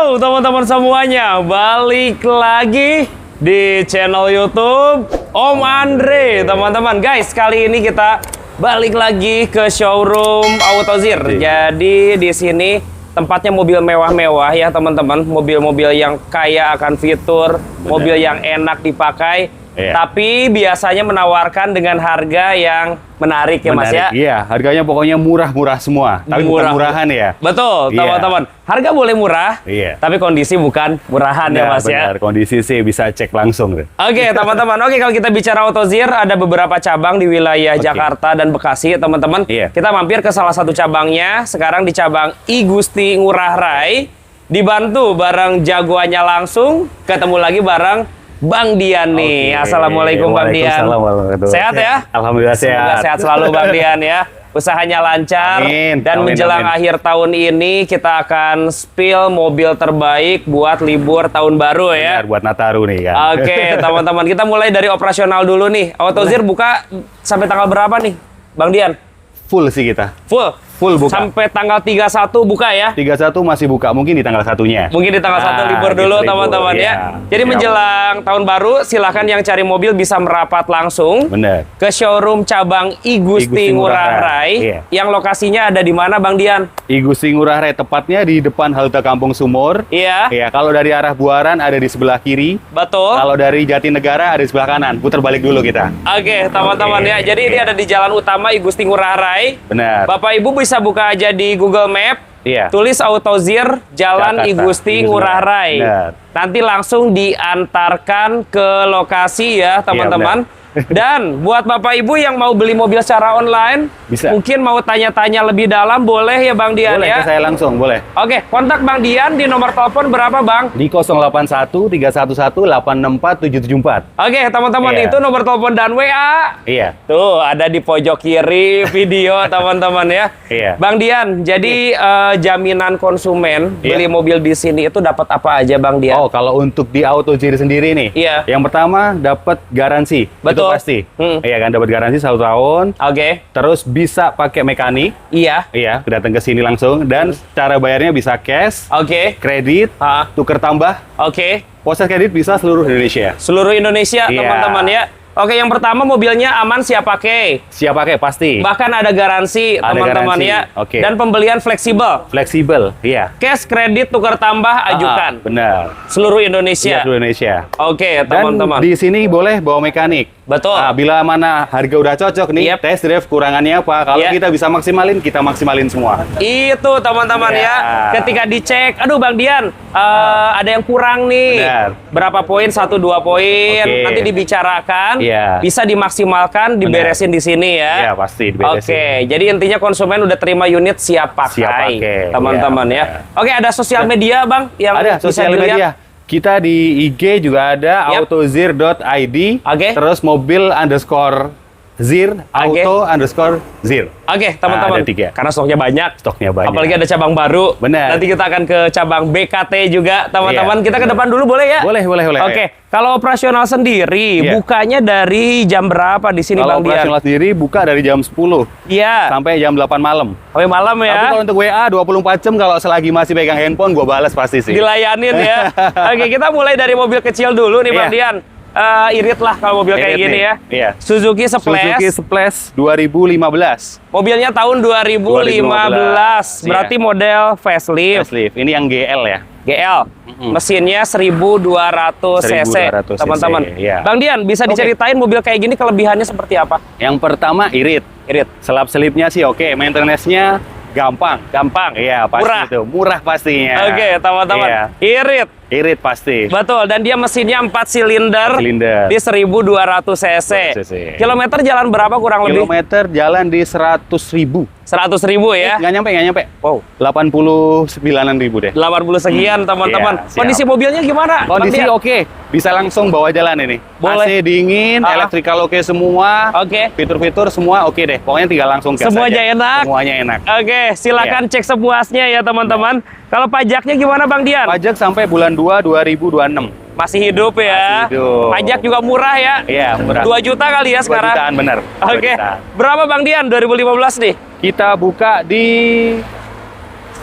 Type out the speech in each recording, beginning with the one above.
Halo teman-teman semuanya, balik lagi di channel YouTube Om Andre, teman-teman. Guys, kali ini kita balik lagi ke showroom Autozir. Jadi di sini tempatnya mobil mewah-mewah ya, teman-teman. Mobil-mobil yang kaya akan fitur, mobil yang enak dipakai. Tapi biasanya menawarkan dengan harga yang menarik ya Mas ya. Iya, harganya pokoknya murah-murah semua. Tapi bukan murahan ya. Betul, teman-teman. Harga boleh murah, tapi kondisi bukan murahan ya Mas ya. Kondisi sih bisa cek langsung. Oke, teman-teman. Oke, kalau kita bicara Autozir, ada beberapa cabang di wilayah Jakarta dan Bekasi, teman-teman. Kita mampir ke salah satu cabangnya. Sekarang di cabang I Gusti Ngurah Rai. Dibantu bareng jagoannya langsung. Ketemu lagi bareng Bang Dian nih. Assalamualaikum Bang Dian. Sehat ya? Alhamdulillah sehat. Semoga sehat selalu Bang Dian ya. Usahanya lancar. Amin. Dan menjelang akhir tahun ini kita akan spill mobil terbaik buat libur tahun baru ya. Benar, buat Nataru nih kan. Oke, teman-teman, kita mulai dari operasional dulu nih. Autozir buka sampai tanggal berapa nih, Bang Dian? Full sih kita. Full buka. Sampai tanggal 31 buka ya? 31 masih buka, mungkin di tanggal 1-nya. Mungkin di tanggal 1 libur dulu teman-teman ya. Jadi menjelang tahun baru, silahkan yang cari mobil bisa merapat langsung ke showroom cabang I Gusti Ngurah Rai. Yang lokasinya ada di mana Bang Dian? I Gusti Ngurah Rai tepatnya di depan halte Kampung Sumur. Iya, kalau dari arah Buaran ada di sebelah kiri. Betul. Kalau dari Jatinegara ada di sebelah kanan. Putar balik dulu kita. Oke, teman-teman ya. Jadi ini ada di jalan utama I Gusti Ngurah Rai. Benar. Bapak Ibu bisa buka aja di Google Map. Tulis Autozir Jalan I Gusti Ngurah Rai. Nanti langsung diantarkan ke lokasi ya, teman-teman. Dan buat Bapak Ibu yang mau beli mobil secara online, mungkin mau tanya-tanya lebih dalam, boleh ya Bang Dian boleh, ya? Boleh, saya langsung, boleh. Oke, kontak Bang Dian di nomor telepon berapa Bang? Di 081 311 864 774. Oke, teman-teman, itu nomor telepon dan WA. Tuh, ada di pojok kiri video teman-teman ya. Bang Dian, jadi jaminan konsumen beli mobil di sini itu dapat apa aja Bang Dian? Oh, kalau untuk di Autozir sendiri nih. Yang pertama dapat garansi. Betul. Itu pasti. Iya kan, dapat garansi 1 tahun. Terus bisa pakai mekanik. Iya, datang ke sini langsung. Dan cara bayarnya bisa cash. Kredit. Tuker tambah. Proses kredit bisa seluruh Indonesia. Seluruh Indonesia, teman-teman ya. Oke, yang pertama mobilnya aman siap pakai. Siap pakai pasti. Bahkan ada garansi, teman-teman ya. Dan pembelian fleksibel. Fleksibel, iya. Cash, kredit, tukar tambah, ajukan. Benar. Seluruh Indonesia. Seluruh Indonesia. Oke, teman-teman. Dan di sini boleh bawa mekanik. Betul. Nah, bila mana harga udah cocok nih, test drive kurangannya apa. Kalau kita bisa maksimalin, kita maksimalin semua. Itu teman-teman ya. Ketika dicek, aduh Bang Dian, ada yang kurang nih. Berapa poin, 1-2 poin. Nanti dibicarakan, bisa dimaksimalkan, diberesin di sini ya. Iya, pasti diberesin. Oke, jadi intinya konsumen udah terima unit siap pakai, teman-teman ya. Oke, ada sosial media Bang? Yang ada sosial media. Kita di IG juga ada autozir.id, terus mobil underscore zir, auto underscore zir. Oke, teman-teman. Karena stoknya banyak. Apalagi ada cabang baru. Benar. Nanti kita akan ke cabang BKT juga, teman-teman. Kita ke depan dulu boleh ya? Boleh. Oke. Kalau operasional sendiri, bukanya dari jam berapa di sini Bang Dian? Kalau operasional sendiri buka dari jam 10 sampai jam 8 malam. Sampai malam ya? Tapi kalau untuk WA 24 jam, kalau selagi masih pegang handphone, gue balas pasti sih. Dilayanin ya. Oke, kita mulai dari mobil kecil dulu nih Bang Dian. Irit lah kalau mobil kayak gini ya. Suzuki Splash 2015. Mobilnya tahun 2015. Berarti model facelift. Ini yang GL ya. GL. Mesinnya 1200 cc, teman-teman. Bang Dian, bisa diceritain mobil kayak gini kelebihannya seperti apa? Yang pertama irit. Selap-selipnya sih oke. Maintenance-nya gampang. Iya, pasti murah. Itu. Murah pastinya. Oke, teman-teman. Irit pasti. Betul, dan dia mesinnya 4 silinder. Di 1200 cc. Kilometer jalan berapa kurang lebih? Kilometer jalan di 100.000. 100.000 ya? Nggak nyampe. Wow. 89.000 deh. 80 sekian, teman-teman. Kondisi mobilnya gimana? Kondisi oke. Bisa langsung bawa jalan ini. Boleh. AC dingin, elektrikal oke semua. Fitur-fitur semua oke deh. Pokoknya tinggal langsung gas semuanya aja. Enak. Semuanya enak. Oke, silakan cek sepuasnya ya, teman-teman. Kalau pajaknya gimana Bang Dian? Pajak sampai bulan 2 2026. Masih hidup ya. Masih hidup. Pajak juga murah ya. Iya, murah. 2 juta kali ya 2 sekarang. 2 jutaan bener. Oke. Berapa Bang Dian 2015 nih? Kita buka di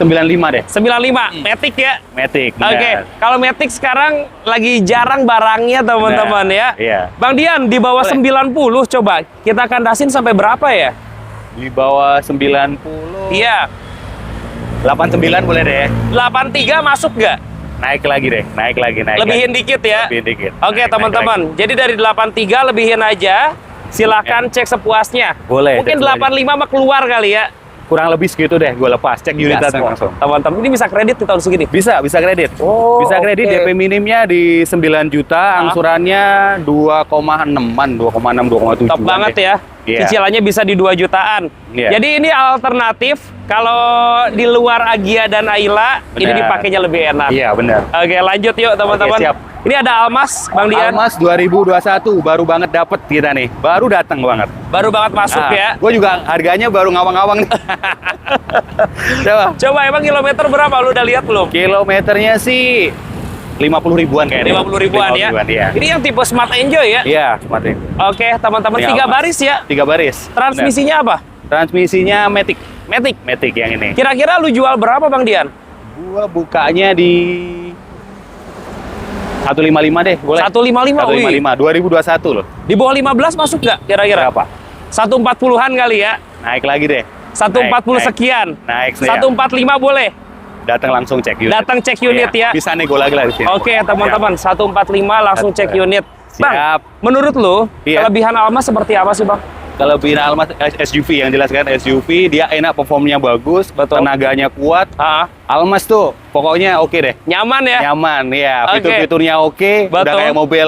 95 deh. 95, Matic ya? Matic, benar. Oke, kalau Matic sekarang lagi jarang barangnya teman-teman ya. Iya. Bang Dian, di bawah 90 coba kita kandasin sampai berapa ya? Di bawah 90. Iya. 89 boleh deh. 83 masuk nggak? Naik lagi deh, naik lagi. Lebihin dikit ya? Lebihin dikit. Oke Naik teman-teman, jadi dari 83 lebihin aja. Silahkan cek sepuasnya. Boleh. Mungkin 85 mah keluar kali ya. Kurang lebih segitu deh, gue lepas. Cek unitnya langsung. Teman-teman, ini bisa kredit di tahun segini? Bisa kredit. Oh, bisa kredit, oke. DP minimnya di 9 juta, angsurannya 2,6-an, 2,6, 2,7. Top banget ya. Iya. Cicilannya bisa di 2 jutaan. Iya. Jadi ini alternatif kalau di luar Agia dan Ayla, ini Benar. dipakainya lebih enak. Iya, benar. Oke, lanjut yuk teman-teman. Oke, siap. Ini ada Almas, Bang Dian. Almas 2021, baru banget dapet kita nih. Baru datang banget. Baru banget masuk ya. Gue juga harganya baru ngawang-ngawang nih. Coba emang kilometer berapa? Lu udah lihat belum? Kilometernya sih 50 ribuan kayaknya. 50 ribuan ya. Iya. Ini yang tipe Smart Enjoy ya? Iya, Smart Enjoy. Oke, teman-teman, Ini 3 Almas. baris ya. 3 baris. Transmisinya apa? Bener. Transmisinya Matic. Matic yang ini. Kira-kira lu jual berapa Bang Dian? Gua bukanya di 155 deh, boleh. 155, 155, 2021 loh. Di bawah 15 masuk nggak kira-kira? Berapa? 140-an kali ya? Naik lagi deh. 140 Naik. sekian. Naik ya. 145 boleh? Datang langsung cek unit. Datang cek unit ya? Bisa nego lagi lah di sini. Oke teman-teman, 145 langsung cek unit. Bang, Siap. menurut lu Iya. kelebihan Almas seperti apa sih Bang? Kelebihan Almas SUV yang jelas kan, SUV dia enak, performnya bagus, Betul. tenaganya kuat. Almas tuh pokoknya oke deh. Nyaman ya? Nyaman ya, Oke. fitur-fiturnya oke, udah Betul. kayak mobil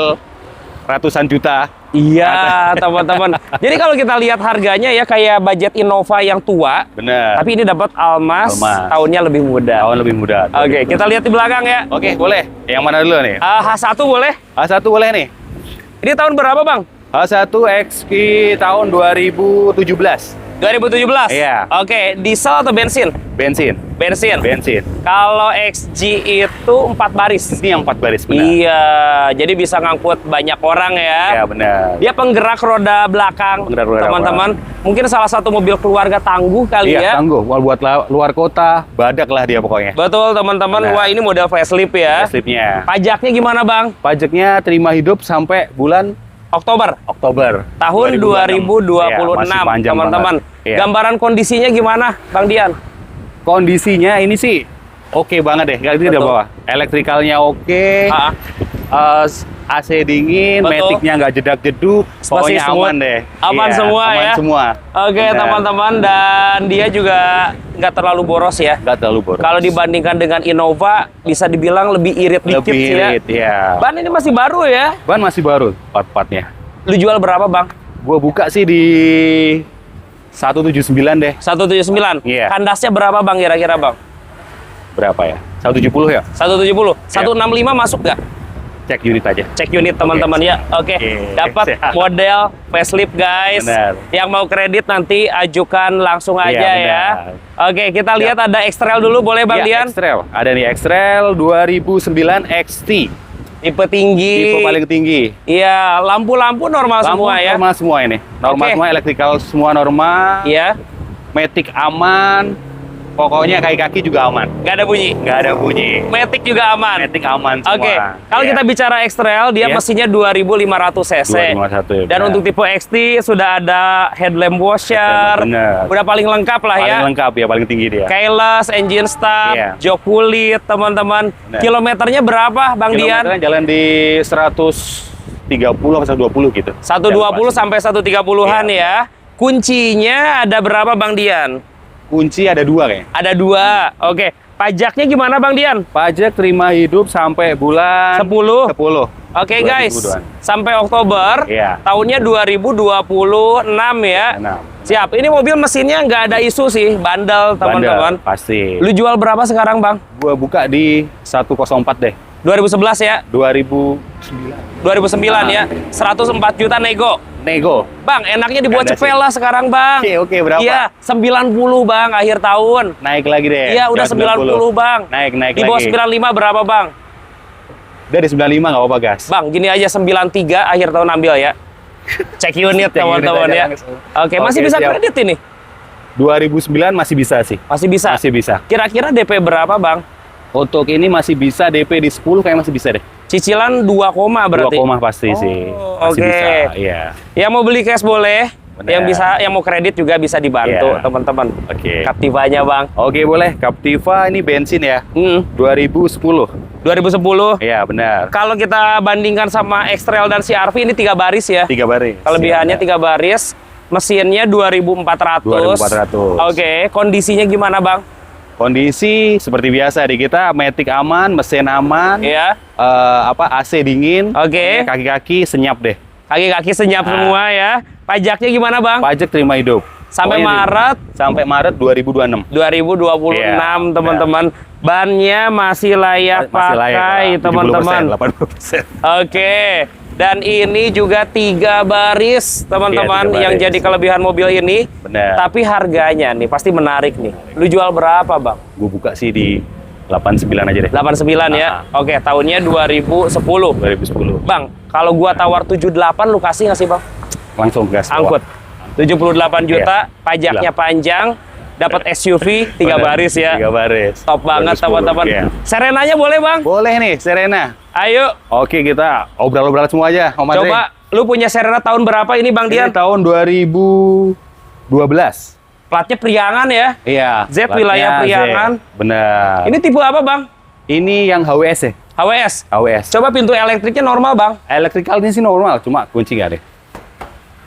ratusan juta. Iya teman-teman. Jadi kalau kita lihat harganya ya kayak budget Innova yang tua. Bener. Tapi ini dapat Almas, Almas. tahunnya lebih muda. Tahun lebih muda. Oke, kita lihat di belakang ya. Oke, boleh. Yang mana dulu nih? H1 boleh? A1 boleh nih. Ini tahun berapa Bang? A1 XQ tahun 2017. 2017? Iya. Oke, diesel atau bensin? Bensin. Bensin. Bensin. Kalau XG itu 4 baris. Ini yang 4 baris benar. Iya, jadi bisa ngangkut banyak orang ya. Iya, benar. Dia penggerak roda belakang, Penggerak roda teman-teman. Mungkin salah satu mobil keluarga tangguh kali Iya, ya. tangguh. Buat luar kota, badak lah dia pokoknya. Betul, teman-teman. Benar. Wah, ini model facelift ya. Slipnya. Pajaknya gimana, Bang? Pajaknya terima hidup sampai bulan Oktober tahun 2026, Iya, masih panjang teman-teman. banget. Iya. Gambaran kondisinya gimana, Bang Dian? Kondisinya ini sih oke banget deh. Itu udah Betul. bawa. Elektrikalnya oke. AC dingin, Betul. Matic-nya nggak jedak-jeduk, pokoknya Masih smooth. aman deh. Aman Iya, semua aman ya? semua. Oke, Benar. teman-teman, dan dia juga nggak terlalu boros ya. Nggak terlalu boros. Kalau dibandingkan dengan Innova, bisa dibilang lebih irit dikit lebih sih ya. irit, ya. Ban ini masih baru ya. Ban masih baru, part-partnya. Lu jual berapa, Bang? Gua buka sih di 179 deh. 179. Iya. Kandasnya berapa, Bang, kira-kira, Bang? Berapa ya? 170 ya? 170. Iya. 165 masuk nggak? Cek unit aja. Cek unit teman-teman ya. Oke. Oke, Dapat siap. model facelift guys. Benar. Yang mau kredit nanti ajukan langsung Iya, aja ya. benar. Oke, kita lihat ada X-Trail dulu boleh Bang Dian? Iya, X-Trail. Ada nih X-Trail 2009 XT. Tipe tinggi. Tipe paling tinggi. Iya, lampu-lampu normal Lampu semua ya. normal semua ini. Normal Oke. semua, elektrikal semua normal. Iya, Matic aman. Pokoknya kaki-kaki juga aman. nggak ada bunyi. Nggak ada bunyi. Matic juga aman. Matic aman semua. Oke, kalau Iya. kita bicara X-Trail, dia Iya. mesinnya 2500 cc. 251 ya, Dan benar. untuk tipe XT sudah ada headlamp washer. Benar. Udah paling lengkap lah ya. Paling lengkap ya, paling tinggi dia. Keyless, engine start, Iya. jok kulit, teman-teman. Benar. Kilometernya berapa, Bang Dian? Kilometernya jalan di 130 atau 120 gitu. 120 sampai 130-an Iya. ya. Kuncinya ada berapa, Bang Dian? Kunci ada 2 kayaknya. Ada 2. Oke. Pajaknya gimana, Bang Dian? Pajak terima hidup sampai bulan 10. 10. Oke, guys. 2002-an. Sampai Oktober. Iya. Tahunnya 2026 ya. Nah, Siap. Ini mobil mesinnya nggak ada isu sih. Bandel, teman-teman. bandel, pasti. Lu jual berapa sekarang, Bang? Gua buka di 104 deh. 2011 ya? 2009. 2009 ya? 104 juta nego. Nego. Bang, enaknya dibuat Ada sih. cepel lah sekarang, Bang. Oke, berapa? Iya, 90 Bang, akhir tahun. Naik lagi deh. Iya, udah Jangan 90 Bang. Naik Di bawah lagi. 95 berapa, Bang? Dari 95 nggak apa-apa, gas. Bang, gini aja 93 akhir tahun ambil ya. Cek unit, Cek unit teman-teman aja ya. langsung. Oke, masih Oke, bisa siap. kredit ini. 2009 masih bisa sih. Masih bisa? Masih bisa. Kira-kira DP berapa, Bang? Untuk ini masih bisa DP di 10 kayak masih bisa deh. Cicilan 2 koma berarti? 2 koma pasti sih. Masih bisa, iya. Yang mau beli cash boleh. Bener. Yang mau kredit juga bisa dibantu, teman-teman. Oke. Captiva-nya, Bang. Oke, boleh. Captiva ini bensin ya. 2010. 2010? Iya, benar. Kalau kita bandingkan sama X-Trail dan CR-V ini 3 baris ya? 3 baris. Kelebihannya 3 baris. Mesinnya 2400. 2400. Oke, kondisinya gimana, Bang? Kondisi seperti biasa di kita, matic aman, mesin aman, Iya. AC dingin, Oke. kaki-kaki senyap deh. Kaki-kaki senyap semua ya. Pajaknya gimana, Bang? Pajak terima hidup. Sampai Maret? Sampai Maret 2026. 2026, teman-teman. Bannya masih layak pakai, teman-teman. 80%. Oke. Dan ini juga 3 baris, teman-teman, yang jadi kelebihan mobil ini. Benar. Tapi harganya nih pasti menarik nih. Lu jual berapa, Bang? Gue buka sih di 89 aja deh. 89 ya. Oke, tahunnya 2010. 2010. Bang, kalau gua tawar 78 lu kasih nggak sih, Bang? Langsung gas. Angkut. 78 juta, pajaknya panjang, dapat SUV 3 baris ya. 3 baris. Top banget, 2010, teman-teman. iya. Serenanya boleh, Bang? Boleh nih, Serena. Ayo. Oke, kita obrol-obrol semua aja, Om Andre. Coba, lu punya Serena tahun berapa ini, Bang Dian? Ini tahun 2012. Platnya Priangan ya? Iya. Z platnya wilayah Priangan. Z. Benar. Ini tipe apa, Bang? Ini yang HWS ya? HWS. HWS. Coba pintu elektriknya normal, Bang. Electrical ini sih normal, cuma kunci nggak deh.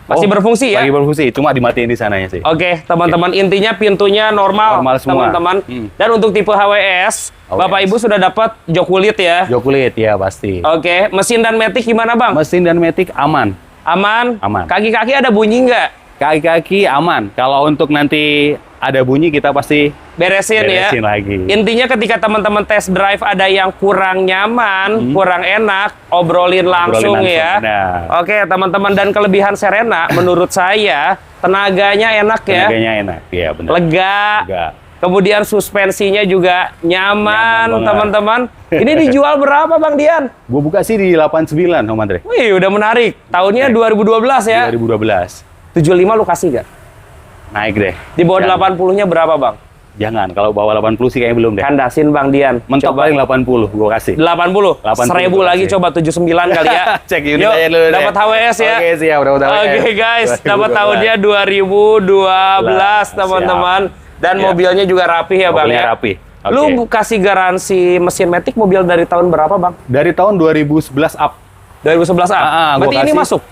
Masih berfungsi ya? Lagi berfungsi, cuma dimatiin di sananya sih. Oke, teman-teman, intinya pintunya normal, Normal semua. teman-teman. Dan untuk tipe HWS, Bapak Ibu sudah dapat jok kulit ya? Jok kulit, ya pasti. Oke, mesin dan matic gimana, Bang? Mesin dan matic aman. Aman? Aman. Kaki-kaki ada bunyi nggak? Kaki-kaki aman. Kalau untuk nanti ada bunyi, kita pasti Beresin ya? lagi. Intinya ketika teman-teman test drive ada yang kurang nyaman, kurang enak, obrolin langsung ya. Benar. Oke, teman-teman, dan kelebihan Serena menurut saya tenaganya enak ya. Tenaganya enak, iya benar. Lega. Kemudian suspensinya juga nyaman, banget. teman-teman. Ini dijual berapa, Bang Dian? Gue buka sih di 89, Om Andre. Wih, udah menarik. Tahunnya 2012 ya? 2012. 75 lu kasih gak? Naik deh. Di bawah 80-nya berapa, Bang? Jangan, kalau bawah 80 sih kayaknya belum deh. Kandasin, Bang Dian. Mentok paling 80, gue kasih. 80? 1000 lagi, coba 79 kali ya. Cek unit Yuk, aja dulu deh. dapat HWS ya. Oke, siap, dapat HWS. Oke, guys, dapat tahunnya 2012, teman-teman. Dan mobilnya juga rapi ya, Bang ya. Rapi. Lu kasih garansi mesin matic mobil dari tahun berapa, Bang? Dari tahun 2011 up. 2011 up. Berarti ini masuk?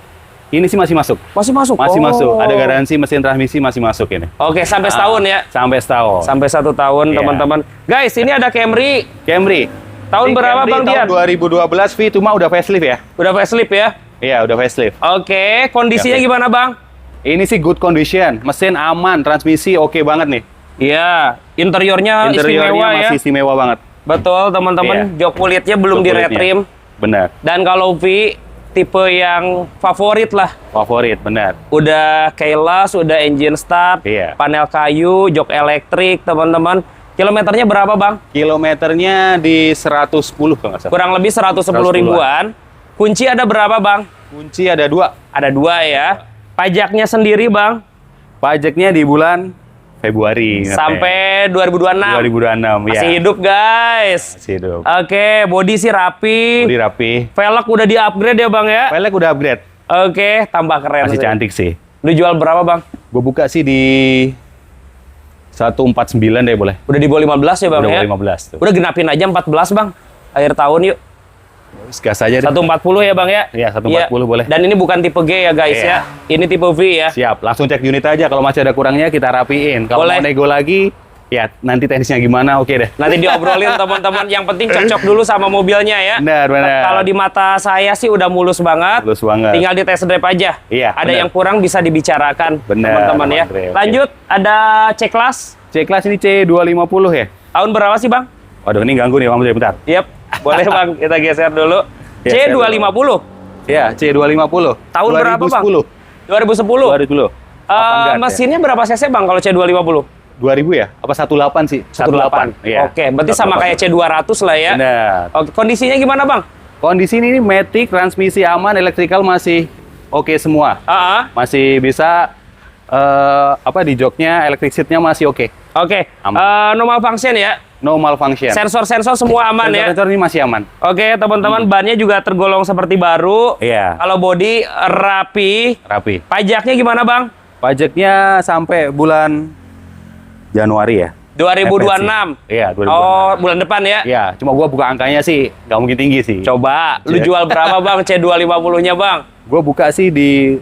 Ini sih masih masuk. Masih masuk? Masih masuk. Ada garansi mesin transmisi masih masuk ini. Oke, sampai setahun ya? Sampai setahun. Sampai 1 tahun, teman-teman. Guys, ini ada Camry. Camry. Tahun berapa, Bang Dian? Tahun 2012, V, cuma udah facelift ya? Udah facelift ya? Iya, udah facelift. Oke, kondisinya gimana, Bang? Ini sih good condition. Mesin aman, transmisi oke banget nih. Iya, interiornya istimewa ya? Masih istimewa banget. Betul, teman-teman. Jok kulitnya belum di retrim. Benar. Dan kalau V, tipe yang favorit lah. Favorit, benar. Udah keyless, udah engine start, panel kayu, jok elektrik, teman-teman. Kilometernya berapa, Bang? Kilometernya di 110 kalau nggak salah. Kurang lebih 110 ribuan. Kunci ada berapa, Bang? Kunci ada 2. Ada 2 ya. Pajaknya sendiri, Bang? Pajaknya di bulan Februari. Sampai 2026. 2026, Masih hidup, guys. Masih hidup. Oke, bodi sih rapi. Bodi rapi. Velg udah di-upgrade ya, Bang ya? Velg udah upgrade. Oke, tambah keren. Masih cantik sih. Lu jual berapa, Bang? Gue buka sih di 149 deh boleh. Udah di bawah 15 ya, Bang udah ya? Udah 15 tuh. Udah genapin aja 14, Bang. Akhir tahun yuk. Gas aja deh. 140 ya, Bang ya? Iya, 140 boleh. Dan ini bukan tipe G ya, guys ya. Ini tipe V ya. Siap, langsung cek unit aja. Kalau masih ada kurangnya kita rapiin. Kalau mau nego lagi, ya nanti teknisnya gimana, oke deh. Nanti diobrolin teman-teman. Yang penting cocok dulu sama mobilnya ya. Benar, benar. Kalau di mata saya sih udah mulus banget. Mulus banget. Tinggal di test drive aja. Iya, ada benar. yang kurang bisa dibicarakan, teman-teman ya. Andre, lanjut, ada C-Class. C-Class ini C250 ya? Tahun berapa sih, Bang? Waduh, ini ganggu nih, Bang. Bentar. Yep, boleh Bang. Kita geser dulu. C250. Iya, C250. Tahun berapa, Bang? 2010. 2010. Mesinnya berapa cc, Bang, kalau C250? 2000 ya? Apa 18 sih? 18. Iya. Oke, berarti sama kayak C200 lah ya. Benar. Oke, kondisinya gimana, Bang? Kondisi ini matic, transmisi aman, electrical masih oke semua. Masih bisa Di joknya, electric seatnya masih oke. Oke. Normal function ya? Normal function. Sensor-sensor semua aman ya? Sensor ini masih aman. Oke, teman-teman, bannya juga tergolong seperti baru. Iya. Kalau bodi rapi. Rapi. Pajaknya gimana, Bang? Pajaknya sampai bulan Januari ya. 2026. Iya, 2026. Oh, bulan depan ya? Iya, cuma gua buka angkanya sih nggak mungkin tinggi sih. Coba, lu jual berapa, Bang? C250-nya, Bang? Gua buka sih di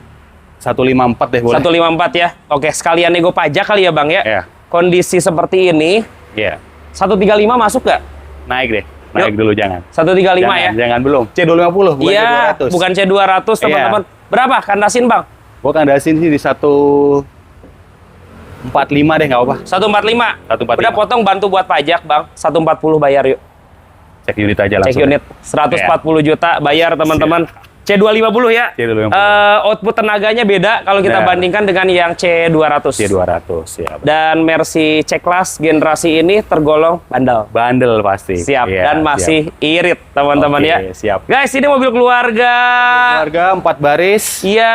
154 deh, boleh. 154 ya. Oke, sekalian nego pajak kali ya, Bang ya? Iya. Kondisi seperti ini, Iya. 135 masuk nggak? Naik deh. Naik dulu jangan. 135 ya? Jangan belum. C250 bukan Iya, C200. bukan C200, teman-teman. Berapa kandasin, Bang? Gua kandasin sih di 145 deh, nggak apa-apa. 145. 145. Udah potong bantu buat pajak, Bang. 140 bayar yuk. Cek unit aja langsung. Cek unit 140 juta bayar, teman-teman. C250 ya. C250. Output tenaganya beda kalau kita bandingkan dengan yang C200. C200 ya. Dan Mercy C-Class generasi ini tergolong bandel. Bandel pasti. Siap. Ya, Dan masih irit, teman-teman ya. Siap. Guys, ini mobil keluarga. Harga 4 baris. Iya,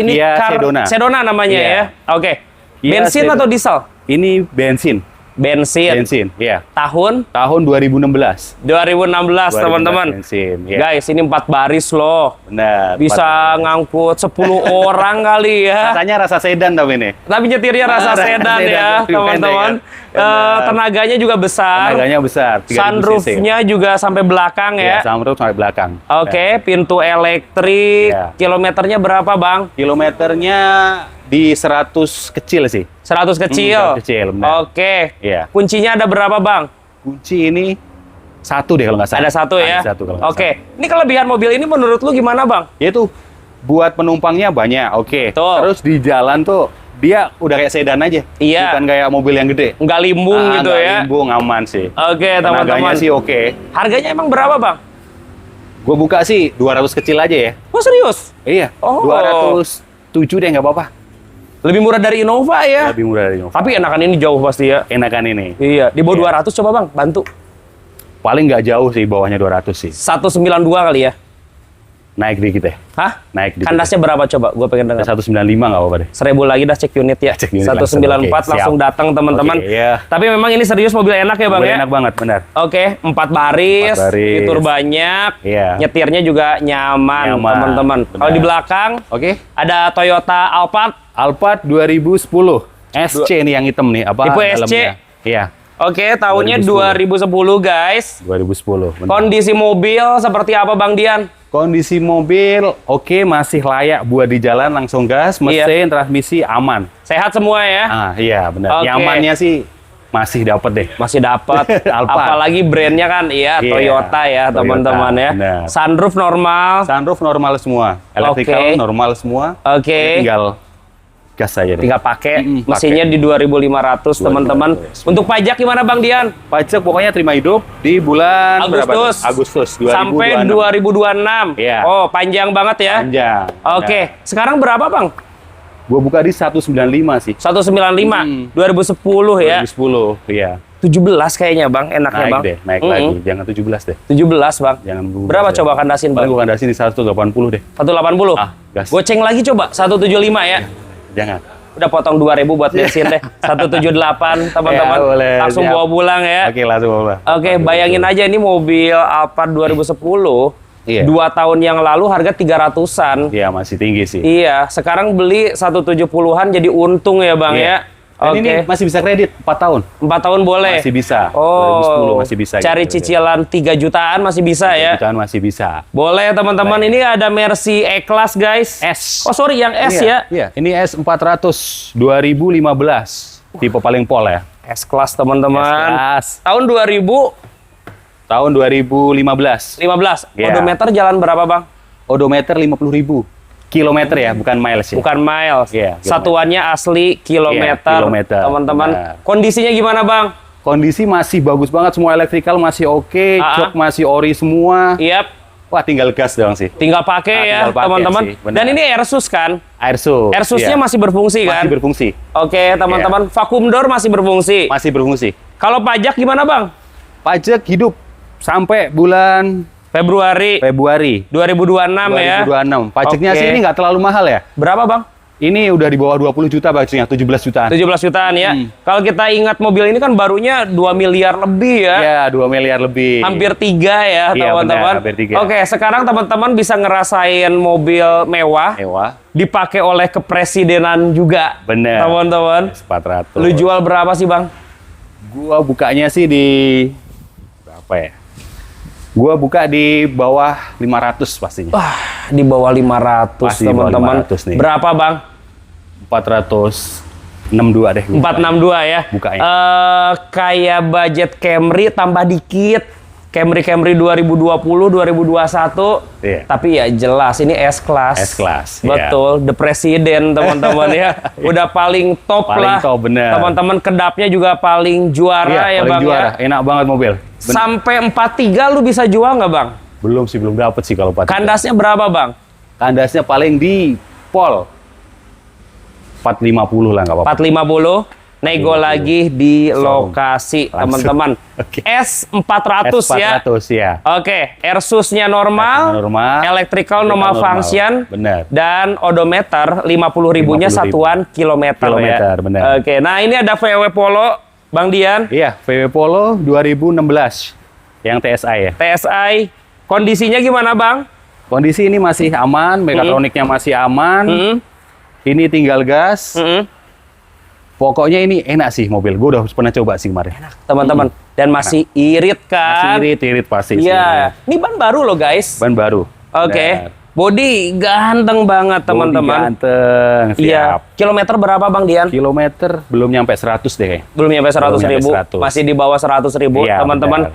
ini Iya, Sedona. Sedona namanya Iya. ya. Oke. Iya, Bensin Sedona. atau diesel? Ini bensin. Bensin. Iya. Tahun Tahun 2016. 2016, teman-teman. Bensin, ya. Guys, ini 4 baris loh. Benar. Bisa ngangkut 10 orang kali ya. Rasanya rasa sedan tapi ini. Tapi nyetirnya rasa sedan ya, lebih teman-teman. pendek, kan? Tenaganya juga besar. Tenaganya besar. 3000 cc. Sunroofnya juga sampai belakang Ya, ya. sunroof sampai belakang. Oke, pintu elektrik. Ya. Kilometernya berapa, Bang? Kilometernya di 100 kecil sih. 100 kecil. 100 kecil, benar. Oke. Iya. Kuncinya ada berapa, Bang? Kunci ini satu deh kalau nggak salah. Ada satu ya? Ada satu kalau nggak Oke. Ini kelebihan mobil ini menurut lu gimana, Bang? salah. Yaitu buat penumpangnya banyak, oke. Betul. Terus di jalan tuh dia udah kayak sedan aja. Iya. Bukan kayak mobil yang gede. Nggak limbung gitu nggak ya? limbung, aman sih. Oke, Tenaganya teman-teman. sih oke. Harganya emang berapa, Bang? Gue buka sih 200 kecil aja ya. Oh, serius? Iya. Oh. 207 deh nggak apa-apa. Lebih murah dari Innova ya? Lebih murah dari Innova. Tapi enakan ini jauh pasti ya? Enakan ini. Iya. Di bawah 200 coba, Bang. Bantu. Paling nggak jauh sih bawahnya 200 sih. 192 kali ya? Naik dikit deh. Hah? Naik dikit. Kandasnya berapa coba? Gue pengen dengar. 195 nggak apa-apa deh. 1000 lagi dah cek unit ya. Cek unit 194 langsung. Oke, langsung siap. datang, teman-teman. Oke, iya. Tapi memang ini serius mobil enak ya, Bang Mobil ya? enak banget, benar. Oke, 4 baris, 4 baris. fitur banyak, Iya. nyetirnya juga nyaman, Nyaman, teman-teman. benar. Kalau di belakang Oke. ada Toyota Alphard. Alphard 2010. SC nih yang hitam nih, apa Tipe SC? dalamnya? Iya, Oke, tahunnya 2010. 2010 guys. 2010. benar. Kondisi mobil seperti apa, Bang Dian? Kondisi mobil oke, masih layak buat di jalan, langsung gas, mesin, transmisi aman. Sehat semua ya? Ah, iya benar. Oke. Nyamannya sih masih dapat deh. Masih dapat. Alphard. Apalagi brandnya kan, iya, Iya, Toyota ya, Toyota, teman-teman ya. benar. Sunroof normal. Sunroof normal semua, electrical Oke. normal semua. Oke. Tinggal gas aja deh. Tinggal pakai. Mm-mm, Mesinnya di 2.500, teman-teman. 2.500. Untuk pajak gimana, Bang Dian? Pajak pokoknya terima hidup di bulan Agustus. berapa? Agustus 2026. Sampai 2026. Iya. Oh, panjang banget ya. Panjang. Oke. Sekarang berapa, Bang? Gua buka di 195 sih. 195. Hmm. 2010 ya. 2010, iya. 17 kayaknya, Bang. Enaknya, Naik Bang. deh, naik Mm-mm. lagi. Jangan 17 deh. 17, Bang. Jangan 12 Berapa deh. coba kandasin, Paling Bang? gua kandasin di 180 deh. 180. Ah, gas. Goceng lagi coba 175 ya. Jangan. Udah potong 2.000 buat bensin deh. 178, teman-teman. Ya, boleh. Langsung Siap. bawa pulang ya. Oke, langsung apa? Oke, bayangin aja ini mobil Alphard 2010. Iya. 2 tahun yang lalu harga 300-an. Iya, masih tinggi sih. Iya, sekarang beli 170-an jadi untung ya, Bang Iya. ya. Dan Oke. ini masih bisa kredit 4 tahun. 4 tahun boleh. Masih bisa. Oh, 2010 masih bisa. cari gitu. cicilan 3 jutaan masih bisa ya. Jutaan masih bisa. Boleh teman-teman, ini ada Mercy E-Class guys. S. Oh sorry, yang S ya. Iya, ini S400 2015. Tipe paling pol ya. S-Class teman-teman. S-Class. Tahun 2015. Tahun 2015. Iya. Odometer jalan berapa, Bang? Odometer 50.000 kilometer ya, bukan miles ya. Bukan miles. Iya, kilometer. Satuannya asli kilometer. Iya, kilometer. Teman-teman. Benar. Kondisinya gimana, Bang? Kondisi masih bagus banget, semua electrical masih oke, jok masih ori semua. Yap. Wah, tinggal gas doang sih. Tinggal pakai ya, Tinggal pakai teman-teman. sih, benar. Dan ini Airsus kan? Airsus. Airsusnya iya. masih berfungsi kan? Masih berfungsi. Oke, teman-teman. Vacuum door masih berfungsi. Masih berfungsi. Kalau pajak gimana, Bang? Pajak hidup sampai bulan Februari Februari 2026 ya. 2026. Pajaknya Oke. sih ini nggak terlalu mahal ya. Berapa, Bang? Ini udah di bawah 20 juta bajunya, 17 jutaan. 17 jutaan ya. Kalau kita ingat mobil ini kan barunya 2 miliar lebih ya. Ya, 2 miliar lebih. Hampir 3 ya, Iya, teman-teman. benar, hampir 3. Oke, sekarang teman-teman bisa ngerasain mobil mewah. Dipakai oleh kepresidenan juga. Bener. Teman-teman. 400. Lu jual berapa sih, Bang? Gua bukanya sih di berapa ya? Gua buka di bawah 500 pastinya. Wah, di bawah 500, Pasti di bawah teman-teman. 500 nih. Berapa, Bang? 462 deh. 462 ya. Bukanya. Kayak budget Camry tambah dikit. Camry 2020, 2021. Iya. Tapi ya jelas ini S-Class. S-Class, Betul, The President, teman-teman ya. Udah paling top Paling lah. top, bener. Teman-teman, kedapnya juga paling juara ya, paling Bang juara. ya. Enak banget mobil. Sampai 43 lu bisa jual nggak, Bang? Belum sih, belum dapet sih kalau 43. Kandasnya berapa, Bang? Kandasnya paling di Pol 450 lah, nggak apa-apa. 450. Nego 450. lagi di lokasi, Langsung. teman-teman. Oke. S400 ya. S400 ya. Oke, Airsus-nya normal, Normal. electrical normal function, Benar. dan odometer 50 ribunya 50.000. satuan kilometer ya. Kilometer, benar. Oke, nah ini ada VW Polo, Bang Dian. Iya, VW Polo 2016 yang TSI ya. TSI, kondisinya gimana, Bang? Kondisi ini masih aman, mekatroniknya masih aman. Ini tinggal gas. Pokoknya ini enak sih mobil. Gue udah pernah coba sih kemarin. Teman-teman, dan masih irit kan? Masih irit pasti. Iya, ini ban baru loh, guys. Ban baru. Oke. Benar. Body ganteng banget, teman-teman. Ganteng, Iya. siap. Kilometer berapa, Bang Dian? Kilometer belum nyampe 100 deh kayaknya. Belum nyampe 100 Belum nyampe ribu. 100. Masih di bawah 100 ribu, Iya, teman-teman.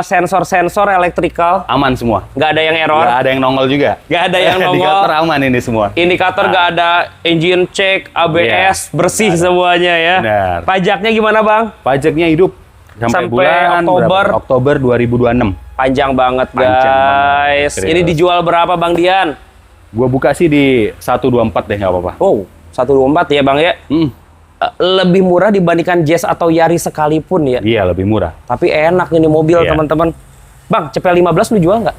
Sensor-sensor elektrikal, Aman semua. nggak ada yang error. Nggak ada yang nongol juga. Nggak ada yang nongol. Indikator aman ini semua. Indikator nggak ada engine check, ABS, Iya, bersih nggak ada. semuanya ya. Benar. Pajaknya gimana, Bang? Pajaknya hidup sampai bulan Oktober. berapa? Oktober 2026. Panjang banget, Panjang guys. banget, Ini serius. dijual berapa, Bang Dian? Gua buka sih di 124 deh, nggak apa-apa. Oh, 124 ya, Bang ya. Lebih murah dibandingkan Jazz atau Yaris sekalipun ya. Iya, lebih murah. Tapi enak ini mobil, Iya. teman-teman. Bang, CP15 lu jual nggak?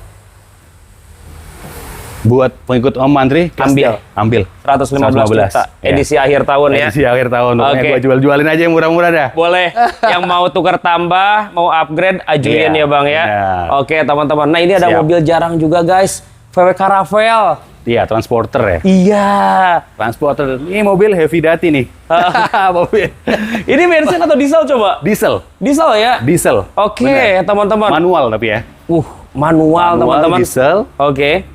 Buat pengikut Om Andri, Ambil. Ambil. 115 juta. Iya. Edisi akhir tahun ya. Edisi akhir tahun. Pokoknya Oke. gua jual-jualin aja yang murah-murah dah. Boleh. Yang mau tukar tambah, mau upgrade, ajuin Iya, ya, Bang ya. benar. Oke, teman-teman. Nah, ini ada Siap. mobil jarang juga, guys. VW Caravelle. Iya, transporter ya. Iya. Transporter. Ini mobil heavy duty nih. Mobil. Ini bensin atau diesel coba? Diesel. Diesel ya? Diesel. Oke, Benar. teman-teman. Manual tapi ya. Manual, teman-teman. Diesel. Oke.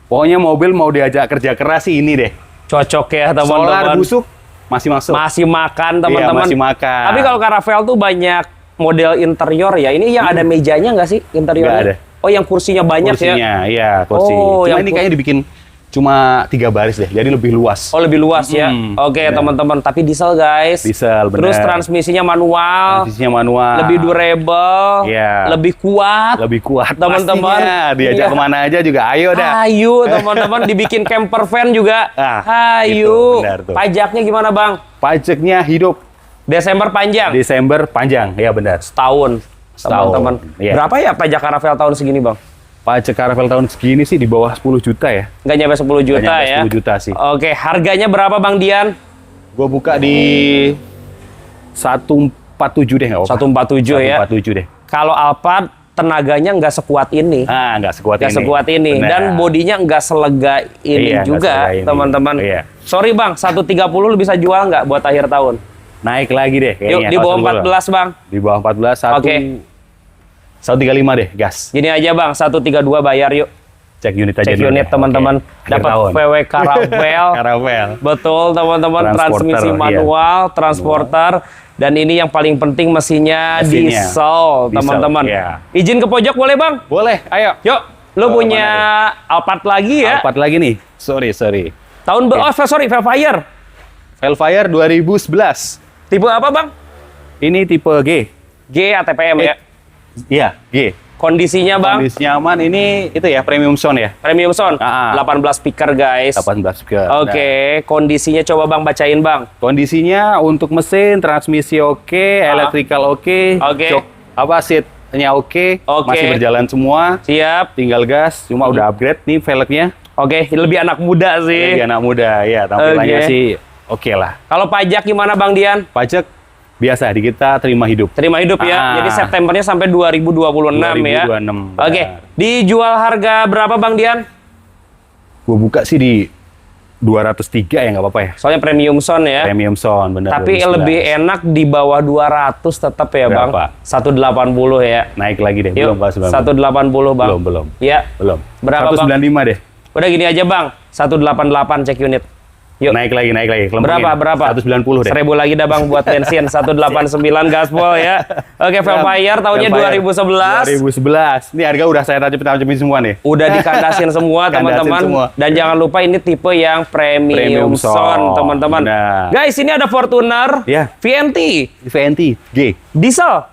Pokoknya mobil mau diajak kerja keras sih ini deh. Cocok ya, Solar teman-teman. busuk masih masuk. Masih makan, teman-teman. Iya, masih makan. Tapi kalau Caravelle tuh banyak model interior ya. Ini yang ada mejanya nggak sih interiornya? Nggak ada. Oh, yang kursinya banyak ya? Kursinya, iya, kursi. Oh, Cuma yang ini kayaknya dibikin cuma 3 baris deh, jadi lebih luas. Oh, lebih luas ya. Oke, benar. teman-man. Tapi diesel, guys. Diesel, benar. Terus transmisinya manual. Transmisinya manual. Lebih durable. Iya. Lebih kuat. Lebih kuat Teman-teman. pastinya. Diajak Iya. kemana aja juga ayo dah. Ayo, teman-teman. Dibikin camper van juga. Ah, itu, Ayo. benar tuh. Pajaknya gimana, Bang? Pajaknya hidup Desember panjang. Desember panjang, ya benar. Setahun. Teman-teman. Iya. Berapa ya pajak Caravelle tahun segini, Bang? Pajak Caravelle tahun segini sih di bawah 10 juta ya. Nggak nyampe 10 juta Nggak nyampe ya? 10 juta sih. Oke, harganya berapa, Bang Dian? Gue buka di 147 deh, nggak apa-apa. 147 ya? 147 deh. Kalau Alphard, tenaganya nggak sekuat ini. Ah, nggak sekuat Nggak ini. sekuat ini. Benar. Dan bodinya nggak selega ini Iya, nggak juga, selega ini. teman-teman. Iya. Sorry, Bang. 130 lu bisa jual nggak buat akhir tahun? Naik lagi deh Yuk, kayaknya. di bawah kalau 14, Bang. Di bawah 14, Oke. 135 deh, gas. Gini aja, Bang. 132 bayar yuk. Cek unit aja Cek dulu unit, deh. teman-teman. Oke. Akhir Dapat tahun. VW Caravelle. Caravelle. Betul, teman-teman. Transporter, Transmisi iya. manual, transporter. Dan ini yang paling penting mesinnya Mesinnya. diesel, teman-teman. iya. Izin ke pojok boleh, Bang? Boleh, ayo. Yuk, lu Bawa punya Alphard lagi ya? Alphard lagi nih. Sorry. Sorry, Velfire. Velfire 2011. Tipe apa, Bang? Ini tipe G. G ATPM ya. Iya, G. Kondisinya, Bang? Kondisi nyaman ini itu ya premium sound ya. Premium sound. Ah. 18 speaker, guys. 18 juga. Oke, kondisinya coba Bang bacain, Bang. Kondisinya untuk mesin, transmisi oke, electrical oke, Oke. seatnya oke, Oke. masih berjalan semua. Siap. Tinggal gas, cuma udah upgrade nih velgnya. Oke, lebih anak muda sih. Lebih anak muda, ya tampilannya Oke. sih oke lah. Kalau pajak gimana Bang Dian? Pajak biasa di kita terima hidup. Terima hidup ya. Jadi Septembernya sampai 2026 ya. 2026. Oke. Dijual harga berapa Bang Dian? Gue buka sih di 203 ya, nggak apa-apa ya. Soalnya premium sound ya. Premium sound, bener. Tapi 2011. lebih enak di bawah 200 tetap ya Bang. Berapa? 180 ya. Naik lagi deh, Yuk, belum Pak 180 Bang. Belum. Ya. Belum. Berapa, Bang? 195 deh. Udah gini aja Bang. 188 cek unit. Yuk. Naik lagi. Kelempengin. Berapa? 190 deh. 1000 lagi dah Bang buat bensin 189 gaspol ya. Oke, Velfire tahunnya 2011. 2011. Ini harga udah saya tancapin semua nih. Udah dikandasin semua Kandasin teman-teman. semua. Dan jangan lupa ini tipe yang premium sound teman-teman. Benar. Guys, ini ada Fortuner Ya. VNT VNT G diesel.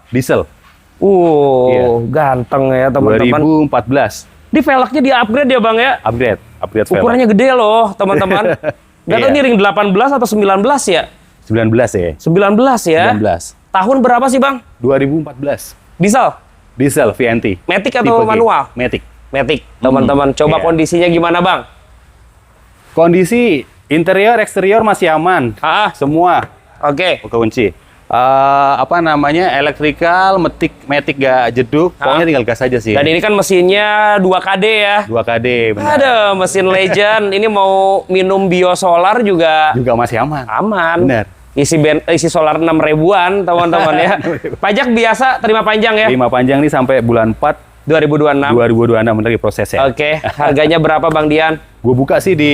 Iya. Ganteng ya teman-teman. 2014. Di velgnya di upgrade ya Bang ya. Upgrade velg. Ukurannya gede loh teman-teman. Gak tau Iya. ini ring 18 atau 19 ya? 19 ya. 19 ya. 19. Tahun berapa sih Bang? 2014. Diesel VNT. Matic Tipe atau G. manual? Matic. Teman-teman. Coba Iya. kondisinya gimana Bang? Kondisi interior, eksterior masih aman. Semua Oke. kunci. Elektrikal, Matic gak jeduk. Pokoknya tinggal gas aja sih. Dan ini kan mesinnya 2KD ya. 2KD, benar. Ada mesin legend. Ini mau minum biosolar juga Juga masih aman. aman. Benar. Isi solar 6 ribuan teman-teman ya. Pajak biasa terima panjang ya. 5 panjang nih sampai bulan 4 2026. 2026 lagi prosesnya. Oke, harganya berapa Bang Dian? Gue buka sih di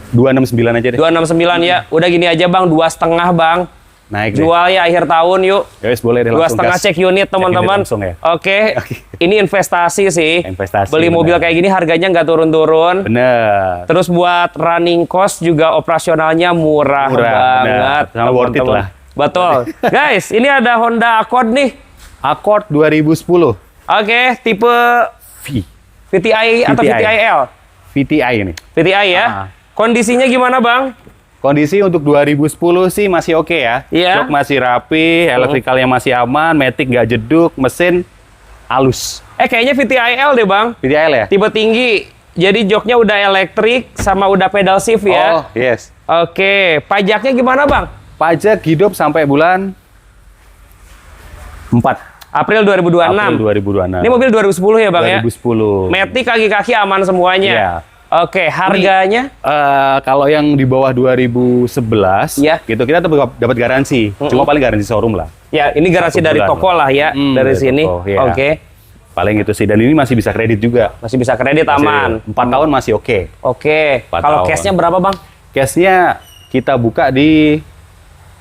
269 aja deh. 269 ya. Udah gini aja Bang, 2,5 Bang. Naik deh. Jual ya akhir tahun yuk. Ya wes, boleh deh langsung 2,5 gas. cek unit teman-teman. langsung ya. Oke. Ini investasi sih. Investasi, Beli mobil benar. kayak gini harganya nggak turun-turun. Bener. Terus buat running cost juga operasionalnya murah banget. bener. Sama worth it teman-teman. lah. Betul. Guys, ini ada Honda Accord nih. Accord 2010 Oke, tipe V. VTI atau VTI. VTIL? VTI ini. VTI ya. Ah. Kondisinya gimana Bang? Kondisi untuk 2010 sih masih oke ya. Iya. Jok masih rapi, elektrikalnya masih aman, Matic nggak jeduk, mesin halus. Kayaknya VTIL deh Bang. VTIL ya? Tipe tinggi. Jadi joknya udah elektrik sama udah pedal shift ya. Oh, yes. Oke, pajaknya gimana Bang? Pajak hidup sampai bulan 4 April 2026. April 2026. Ini mobil 2010 ya Bang ya? 2010. Matic kaki-kaki aman semuanya. Iya. Oke, harganya? Kalau yang di bawah 2011, Iya. gitu kita dapat garansi. Cuma paling garansi showroom lah. Ya, ini garansi 1 dari bulan. toko lah ya, dari Dari sini. toko, iya. Oke, Paling itu sih. Dan ini masih bisa kredit juga. masih bisa kredit aman. 4 tahun masih oke. Oke, 4 kalau tahun. cashnya berapa Bang? Cashnya kita buka di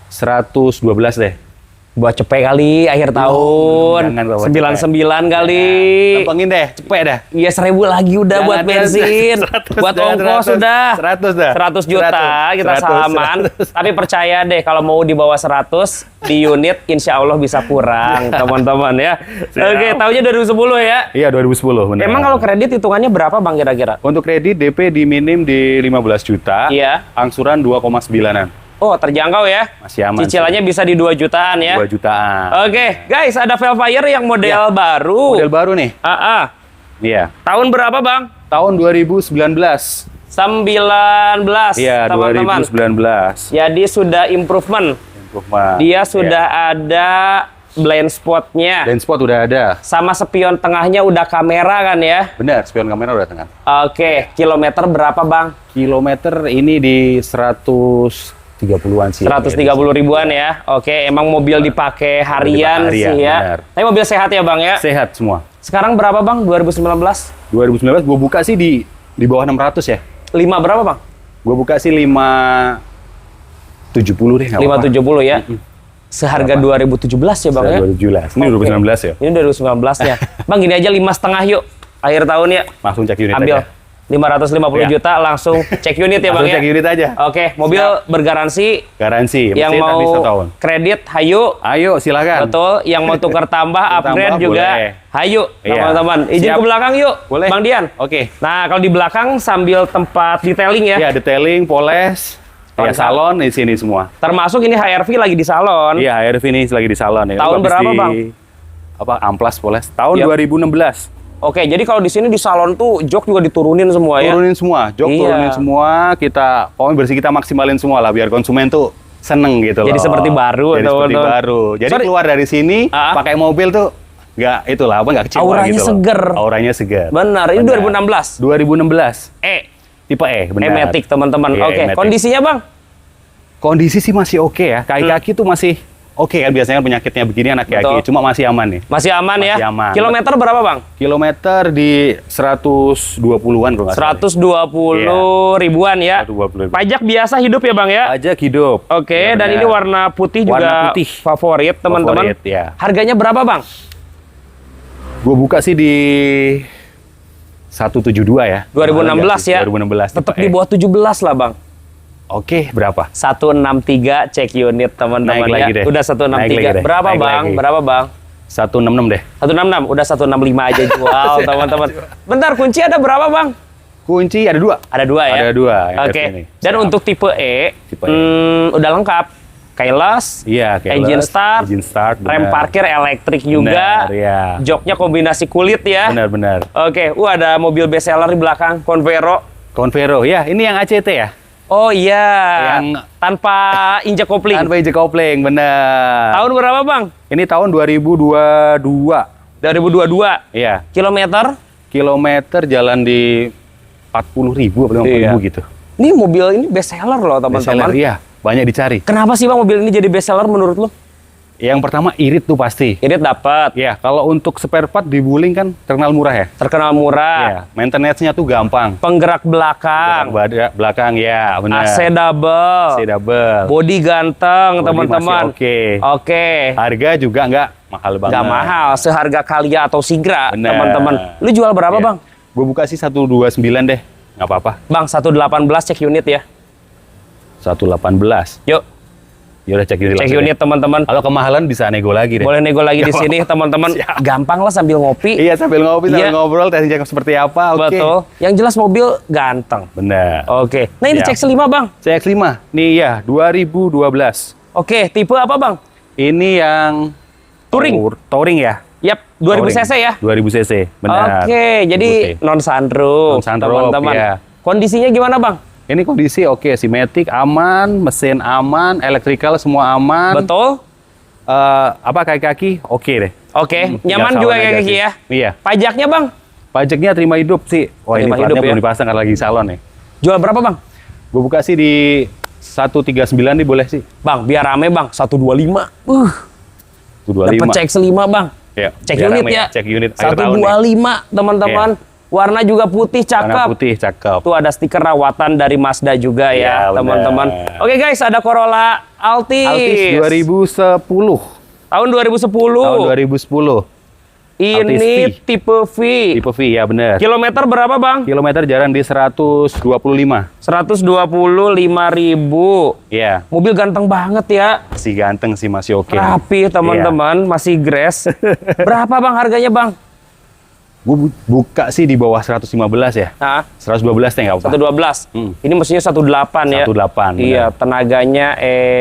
112 deh. Buat cepet kali akhir tahun. jangan bawa 99 kali. Gampangin deh, cepet dah. Iya 1000 lagi udah Jangan buat ada, bensin. 100 buat dah, ongkos 100. sudah. 100 dah. 100 juta 100, kita 100, salaman. 100. Tapi percaya deh kalau mau di bawah 100 di unit insya Allah bisa kurang teman-teman ya. Siap. Oke, tahunnya 2010 ya. Iya, 2010 benar. Emang kalau kredit hitungannya berapa Bang kira-kira? untuk kredit DP di minim di 15 juta. Iya. Angsuran 2,9-an. Oh, terjangkau ya. Masih aman. Cicilannya bisa di 2 jutaan ya. 2 jutaan. Oke, guys, ada Velfire yang model Ya. baru. Model baru nih. Iya. Tahun berapa, Bang? Tahun 2019. 19, Iya, teman-teman. 2019. Jadi sudah improvement. Improvement. Dia sudah ada blind spotnya. Dan spot udah ada. Sama spion tengahnya udah kamera kan ya. Benar, spion kamera udah tengah. Oke, kilometer berapa, Bang? Kilometer ini di 130-an sih. 130 ribuan ya. Oke, emang mobil dipakai harian Harian, sih ya. benar. Tapi mobil sehat ya, Bang ya. Sehat semua. Sekarang berapa, Bang? 2019? 2019 gue buka sih di bawah 600 ya. 5 berapa, Bang? Gue buka sih 570 deh. nggak apa-apa. 570 ya. Seharga 2017 ya, Bang ya. 2017. Ini Oke. 2019 ya. Ini 2019 ya. Bang, gini aja 5,5 yuk. Akhir tahun ya. Langsung cek unit Ambil aja. 550 Ya. juta langsung cek unit ya, Bang Langsung ya. cek unit aja. Oke, mobil bergaransi. Garansi. Yang mesin habis mau 1 tahun. kredit, hayu. Ayo silakan. Betul, yang mau tukar tambah, Tukar upgrade tambah, juga, boleh. hayu, Iya. teman-teman. Izin Siap. ke belakang yuk, Boleh. Bang Dian. Oke. Nah, kalau di belakang sambil tempat detailing ya, Ya, detailing, poles, ya salon di sini semua. termasuk ini HRV lagi di salon. Iya, HRV ini lagi di salon ya. Tahun Habis berapa, Bang? Apa, amplas poles. Tahun Yap. 2016. Oke, jadi kalau di sini di salon tuh jok juga diturunin semua ya? Turunin semua, jok Iya. turunin semua, kita pokoknya bersih kita maksimalin semua lah biar konsumen tuh seneng gitu loh. Jadi seperti baru, Jadi seperti teman-teman. baru. Jadi Sorry. keluar dari sini pakai mobil tuh nggak itulah apa nggak kecewa Auranya gitu loh. seger. Auranya seger. Benar, ini 2016. 2016. Tipe E, benar. E-Matic teman-teman. Iya, Oke, E-Matic. kondisinya Bang? Kondisi sih masih oke ya. Kaki-kaki tuh masih oke kan, biasanya kan penyakitnya begini anak Betul. kaki, cuma masih aman nih. Masih aman ya? Masih aman. Kilometer berapa Bang? Kilometer di 120-an kalau nggak salah. 120 ribuan ya? 120 ribu. Pajak biasa hidup ya Bang ya? Pajak hidup. Oke, Ya, dan benar. ini warna putih Warna juga putih. favorit teman-teman. Favorit, ya. Harganya berapa Bang? Gue buka sih di 172 ya. 2016 ya? 2016. Tetap tipe di E. bawah 17 lah Bang. Oke, berapa? 163 cek unit teman-teman Naik lagi ya. deh. Udah Naik lagi 163. deh. Berapa Naik Bang? lagi. Berapa Bang? 166 deh. 166. Udah 165 aja jual teman-teman. Bentar, kunci ada berapa Bang? Kunci ada 2. Ada 2 ya? Ada 2. yang Oke. ada sini. Dan Siap. untuk tipe E, Tipe E. udah lengkap. Keyless, Iya, keyless, engine start, engine start, rem benar. parkir elektrik juga, Benar, ya. joknya kombinasi kulit ya. Benar-benar. Oke, ada mobil bestseller di belakang, Convero. Convero, ya ini yang ACT ya? Oh iya, Yang- tanpa injak kopling. Tanpa injek kopling, benar. Tahun berapa Bang? Ini tahun 2022. 2022. Iya. Kilometer? Kilometer jalan di 40.000 atau 50.000 Iya. gitu. Ini mobil ini bestseller loh Bestseller, teman-teman. iya, banyak dicari. Kenapa sih Bang mobil ini jadi bestseller menurut lo? Yang pertama irit tuh pasti. Irit dapat, Ya, kalau untuk spare part di Wuling kan terkenal murah ya. terkenal murah, Iya, maintenance-nya tuh gampang. penggerak belakang, Belakang ya, benar. AC double, AC double. body ganteng Body teman-teman. masih oke. Oke. Harga juga nggak mahal banget. Nggak mahal, seharga Kalia atau Sigra Bener. teman-teman. Lu jual berapa Bang? Gue buka sih 129 deh, nggak apa-apa. Bang 118 cek unit ya. 118. Yuk, Ya udah cek unit. cek langsung unit deh. teman-teman. Kalau kemahalan bisa nego lagi deh. Boleh nego lagi di sini teman-teman. Siap. Gampang lah sambil ngopi. Iya, sambil ngopi, sambil Iya. ngobrol, testing cek seperti apa. Oke. Betul. Yang jelas mobil ganteng. Benar. Oke. Nah ini Siap. cek 5 Bang. CX-5. Nih ya, 2012. Oke, tipe apa Bang? Ini yang Touring. Touring ya? Yap, 2000 Touring. cc ya. 2000 cc, benar. Oke, jadi Putih. non sunroof, Non-sunroof, teman-teman. iya. Kondisinya gimana Bang? Ini kondisi oke, simetik aman, mesin aman, electrical semua aman. Betul? Apa kaki-kaki oke deh. Oke, nyaman Biasa juga aja kayak kaki sih. ya. Iya. Pajaknya Bang? Pajaknya terima hidup sih. Wah, ini Terima hidup platnya belum ya. dipasang karena lagi salon ya. Jual berapa Bang? Gue buka sih di 139 nih boleh sih. Bang, biar rame Bang, 125. 125. Dapat cek 5 Bang. Ya, Cek biar unit rame ya. Cek unit akhir tahun nih. 125 teman-teman. Warna juga putih, Warna cakep. putih, cakep. Tuh ada stiker rawatan dari Mazda juga Iya, ya, benar. teman-teman. Oke guys, ada Corolla Altis. Altis 2010. Tahun 2010. Tahun 2010. Altis Ini V. tipe V. Tipe V, ya benar. Kilometer berapa Bang? Kilometer jalan di 125. 125.000. Iya. Mobil ganteng banget ya. Masih ganteng sih, masih oke. Rapi teman-teman, masih grass. Berapa Bang harganya Bang? Gue buka sih di bawah 115 ya. Nah, 112 deh nggak apa-apa. 112. Hmm. Ini mestinya 18 ya. 18, Iya, benar. tenaganya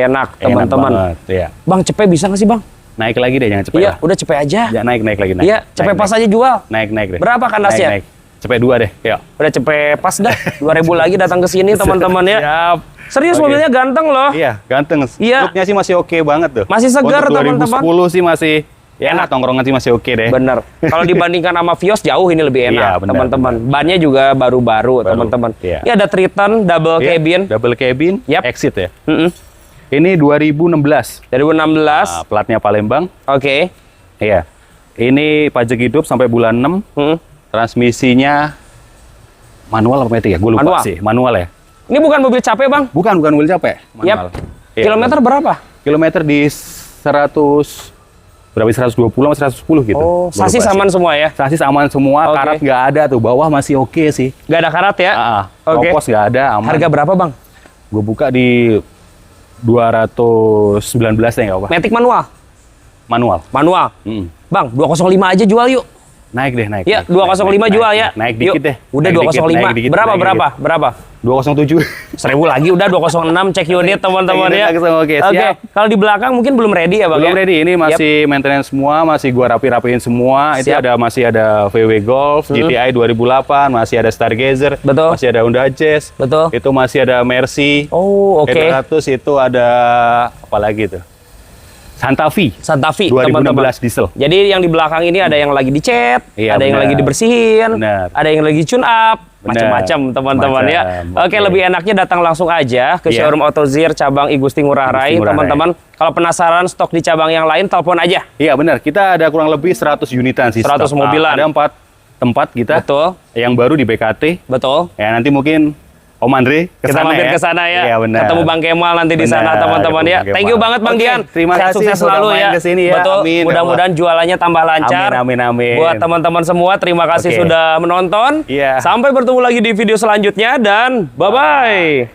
enak teman-teman. Enak banget, iya. Bang, cepet bisa nggak sih Bang? Naik lagi deh, jangan cepet Iya, lah. udah cepet aja. Ya, naik lagi. Naik. Iya, cepet Naik, pas naik. aja jual. Naik deh. Berapa kandasnya? Naik. Cepet 2 deh, yuk. Udah cepet pas dah. 2.000 lagi datang ke sini teman-teman ya. Siap. Serius Oke. mobilnya ganteng loh. Iya, ganteng. Iya. Looknya sih masih oke banget tuh. Masih segar, Untuk teman-teman. 2010 sih masih enak, tongkrongan sih masih oke deh. Bener. Kalau dibandingkan sama Vios jauh ini lebih enak, Iya, benar, teman-teman. Bannya juga baru-baru, Baru, teman-teman. iya. Ini ada Triton double Iya, cabin. Double cabin, Yap. exit ya. Mm-mm. Ini 2016. 2016. Nah, platnya Palembang. Oke. Iya. Ini pajak hidup sampai bulan 6. Mm. Transmisinya manual apa matic ya? Gue lupa Manual. sih. Manual ya. Ini bukan mobil capek, Bang. Bukan mobil capek. Manual. Yap. Iya, Kilometer berapa? Kilometer di 100 berapa? 120 atau 110 gitu. Oh, Gua sasis lupa sih. aman semua ya? Sasis aman semua, Oke. karat nggak ada tuh. Bawah masih oke sih. Nggak ada karat ya? Oke. Kopos nggak ada, aman. Harga berapa, Bang? Gue buka di 219 ya nggak apa? Matic manual? Manual. Manual. Mm. Bang, 205 aja jual yuk. Naik deh, naik. Ya, 205 jual ya. Naik dikit deh. Udah 205. Berapa? 207. 1000 lagi udah 206, cek unit teman-teman ya. Oke, siap. Kalau di belakang mungkin belum ready ya, Bang? Belum ready, ini masih maintenance semua, masih gua rapi-rapiin semua. Itu masih ada VW Golf, GTI 2008, masih ada Stargazer, betul. Masih ada Honda Jazz, betul. Itu masih ada Mercy. Oh, oke. 300 itu ada apa lagi tuh? Santa Fe 2016 teman-teman. Diesel. Jadi yang di belakang ini ada yang lagi dicat, ada yang lagi dibersihin, ada yang lagi tune up, macam-macam teman-teman ya. Oke, lebih enaknya datang langsung aja ke showroom AutoZear cabang I Gusti Ngurah Rai, teman-teman. Kalau penasaran stok di cabang yang lain, telepon aja. Iya benar, kita ada kurang lebih 100 unitan sih. 100 mobilan. Ada 4 tempat kita. Betul. Yang baru di BKT. Betul. Ya nanti mungkin Om Andre kita mampir ke sana ya. Iya, benar. Ketemu Bang Kemal nanti di sana teman-teman ya. Thank you banget Bang Dian. Terima kasih sukses selalu ya. Kesini ya. Betul. Amin. Mudah-mudahan jualannya tambah lancar. Amin. Buat teman-teman semua, terima kasih sudah menonton. Iya. Sampai bertemu lagi di video selanjutnya dan bye-bye.